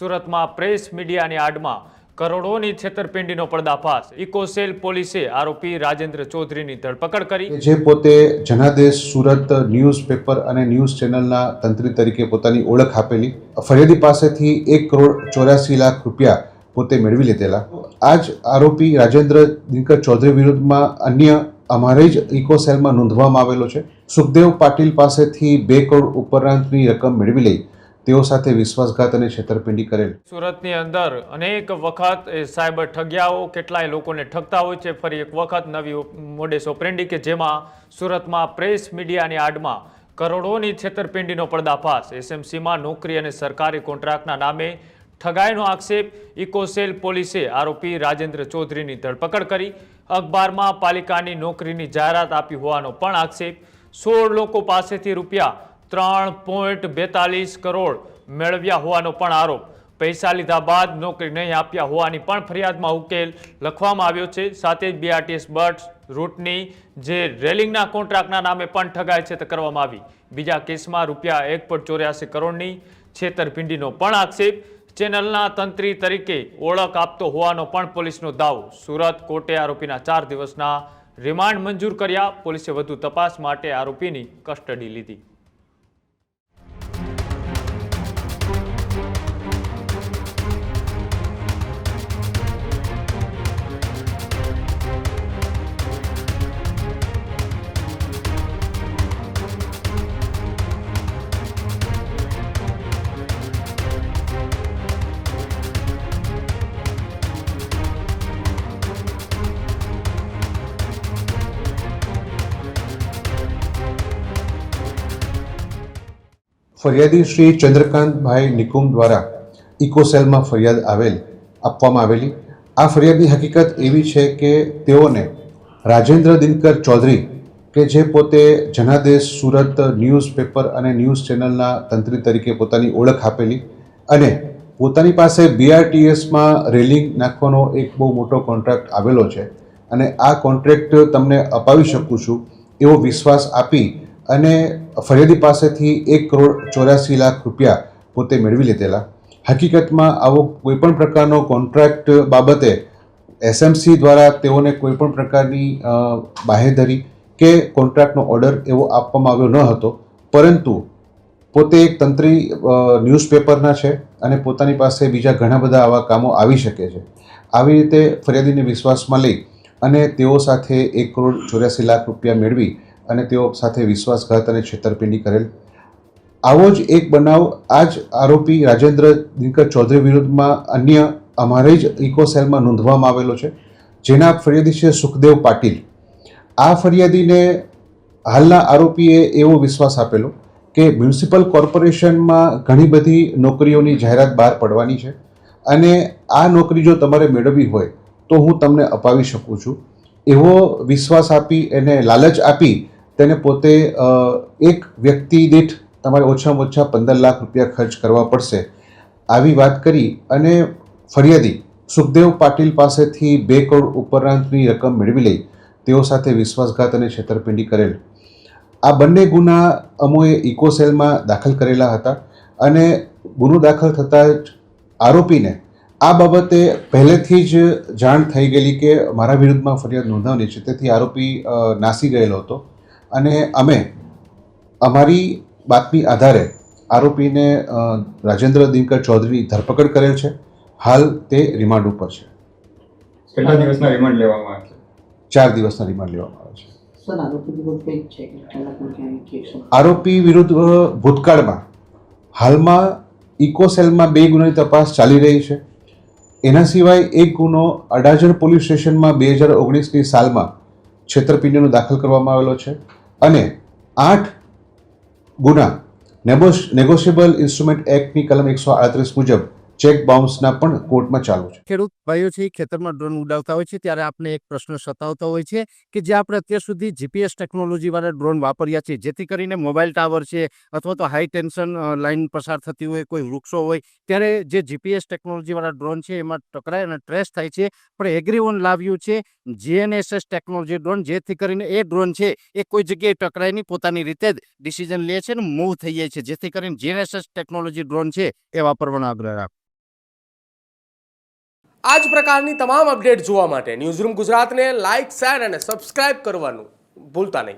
સુરતમાં પ્રેસ મીડિયાની આડમાં કરોડોની છેતરપિંડીનો પર્દાફાશ. ઇકોસેલ પોલીસે આરોપી રાજેન્દ્ર ચૌધરીની ધરપકડ કરી. જે પોતે જનાદેશ સુરત ન્યૂઝપેપર અને ન્યૂઝ ચેનલના તંત્રી તરીકે પોતાની ઓળખ આપેલી ફરિયાદી પાસેથી 1,84,00,000 રૂપિયા પોતે મેળવી લીધેલા. આ જ આરોપી રાજેન્દ્ર દિનકર ચૌધરી વિરુદ્ધમાં અન્ય અમારે જ ઇકોસેલમાં નોંધવામાં આવેલો છે. સુખદેવ પાટીલ પાસેથી 2 કરોડ ઉપરાંતની રકમ મેળવી લઈ તેઓ સાથે વિશ્વાસઘાત અને છેતરપિંડી કરેલ. સુરતની અંદર અનેક વખત સાયબર ઠગિયાઓ કેટલાય લોકોને ઠગતા હોય છે. ફરી એક વખત નવી મોડેસ ઓપરેન્ડી કે જેમાં સુરતમાં પ્રેસ મીડિયાની આડમાં કરોડોની છેતરપિંડીનો પર્દાફાશ. એસએમસીમાં નોકરી અને સરકારી કોન્ટ્રાક્ટના નામે ઠગાઈનો આક્ષેપ. ઇકોસેલ પોલીસે આરોપી રાજેન્દ્ર ચૌધરીની ધરપકડ કરી. અખબારમાં પાલિકાની નોકરીની જાહેરાત આપી હોવાનો પણ આક્ષેપ. 16 લોકો પાસેથી રૂપિયા 3.42 કરોડ મેળવ્યા હોવાનો પણ આરોપ. પૈસા લીધા બાદ નોકરી નહીં આપ્યા હોવાની પણ ફરિયાદમાં ઉકેલ લખવામાં આવ્યો છે. સાથે જ બીઆરટીએસ બસ રૂટની જે રેલિંગના કોન્ટ્રાક્ટના નામે પણ ઠગાઈ છે તે કરવામાં આવી. બીજા કેસમાં રૂપિયા 1.84 કરોડની છેતરપિંડીનો પણ આક્ષેપ. ચેનલના તંત્રી તરીકે ઓળખ આપતો હોવાનો પણ પોલીસનો દાવો. સુરત કોર્ટે આરોપીના 4 દિવસના રિમાન્ડ મંજૂર કર્યા. પોલીસે વધુ તપાસ માટે આરોપીની કસ્ટડી લીધી. ફરિયાદી શ્રી ચંદ્રકાંતભાઈ નિકુમ દ્વારા ઇકોસેલમાં ફરિયાદ આપવામાં આવેલી. આ ફરિયાદની હકીકત એવી છે કે તેઓને રાજેન્દ્ર દિનકર ચૌધરી કે જે પોતે જનાદેશ સુરત ન્યૂઝપેપર અને ન્યૂઝ ચેનલના તંત્રી તરીકે પોતાની ઓળખ આપેલી અને પોતાની પાસે બીઆરટીએસમાં રેલિંગ નાખવાનો એક બહુ મોટો કોન્ટ્રાક્ટ આવેલો છે અને આ કોન્ટ્રાક્ટ તમને અપાવી શકું છું એવો વિશ્વાસ આપી અને ફરિયાદી પાસેથી 1,84,00,000 રૂપિયા પોતે મેળવી લીધેલા. હકીકતમાં આવો કોઈપણ પ્રકારનો કોન્ટ્રાક્ટ બાબતે એસએમસી દ્વારા તેઓને કોઈપણ પ્રકારની બાહેધરી કે કોન્ટ્રાક્ટનો ઓર્ડર એવો આપવામાં આવ્યો ન હતો. પરંતુ પોતે એક તંત્રી ન્યૂઝપેપરના છે અને પોતાની પાસે બીજા ઘણા બધા આવા કામો આવી શકે છે. આવી રીતે ફરિયાદીને વિશ્વાસમાં લઈ અને તેઓ સાથે 1,84,00,000 રૂપિયા મેળવી અને તેઓ સાથે વિશ્વાસઘાત અને છેતરપિંડી કરેલ. આવો જ એક બનાવ આ જ આરોપી રાજેન્દ્ર દિનકર ચૌધરી વિરુદ્ધમાં અન્ય અમારે જ ઇકોસેલમાં નોંધવામાં આવેલો છે, જેના ફરિયાદી છે સુખદેવ પાટીલ. આ ફરિયાદીને હાલના આરોપીએ એવો વિશ્વાસ આપેલો કે મ્યુનિસિપલ કોર્પોરેશનમાં ઘણી બધી નોકરીઓની જાહેરાત બહાર પડવાની છે અને આ નોકરી જો તમારે મેળવવી હોય તો હું તમને અપાવી શકું છું. એવો વિશ્વાસ આપી એને લાલચ આપી તેને પોતે એક વ્યક્તિ દીઠ તમારે ઓછામાં ઓછા 15 લાખ રૂપિયા ખર્ચ કરવા પડશે આવી વાત કરી અને ફરિયાદી સુખદેવ પાટીલ પાસેથી 2 કરોડ ઉપરાંતની રકમ મેળવી લઈ તેઓ સાથે વિશ્વાસઘાત અને છેતરપિંડી કરેલ. આ બંને ગુના અમોએ ઇકોસેલમાં દાખલ કરેલા હતા અને ગુનો દાખલ થતાં જ આરોપીને આ બાબતે પહેલેથી જ જાણ થઈ ગયેલી કે મારા વિરુદ્ધમાં ફરિયાદ નોંધાવવાની છે. તેથી આરોપી નાસી ગયેલો હતો અને અમે અમારી બાતમી આધારે આરોપીને રાજેન્દ્ર દિનકર ચૌધરીની ધરપકડ કરેલ છે. હાલ તે રિમાન્ડ ઉપર છે. કેટલા દિવસના રિમાન્ડ લેવામાં આવે છે? 4 દિવસના રિમાન્ડ લેવામાં આવે છે. સર, આરોપી વિરુદ્ધ કંઈક છે કે પહેલા પણ ક્યાંય કેસ? આરોપી વિરુદ્ધ ભૂતકાળમાં હાલમાં ઇકોસેલમાં 2 ગુનાની તપાસ ચાલી રહી છે. એના સિવાય એક ગુનો અડાજણ પોલીસ સ્ટેશનમાં 2019ની સાલમાં છેતરપિંડીનો દાખલ કરવામાં આવેલો છે અને 8 ગુના નેગોશિયેબલ ઇન્સ્ટ્રુમેન્ટ એક્ટની કલમ 138 મુજબ ચેક બાઉન્સના પણ કોર્ટમાં ચાલુ છે. ખેડૂત ભાઈઓ છે ખેતરમાં ડ્રોન ઉડાવતા હોય છે ત્યારે આપણે એક પ્રશ્ન સતાવતો હોય છે કે જે આપણે અત્યાર સુધી જીપીએસ ટેકનોલોજીવાળા ડ્રોન વાપર્યા છે, જેથી કરીને મોબાઈલ ટાવર છે અથવા તો હાઈ ટેન્શન લાઇન પસાર થતી હોય, કોઈ વૃક્ષો હોય, ત્યારે જે જીપીએસ ટેકનોલોજીવાળા ડ્રોન છે એમાં ટકરાય અને ટ્રેસ થાય છે. પણ એગ્રીઓન લાવ્યું છે જીએનએસએસ ટેકનોલોજી ડ્રોન, જેથી કરીને એ ડ્રોન છે એ કોઈ જગ્યાએ ટકરાય નહીં, પોતાની રીતે જ ડિસિઝન લે છે અને મૂવ થઈ જાય છે, જેથી કરીને જીએનએસએસ ટેકનોલોજી ડ્રોન છે એ વાપરવાનો આગ્રહ રાખો. આ જ પ્રકારની તમામ અપડેટ જોવા માટે ન્યૂઝરૂમ ગુજરાતને લાઇક, શેર અને સબસ્ક્રાઇબ કરવાનું ભૂલતા નહીં.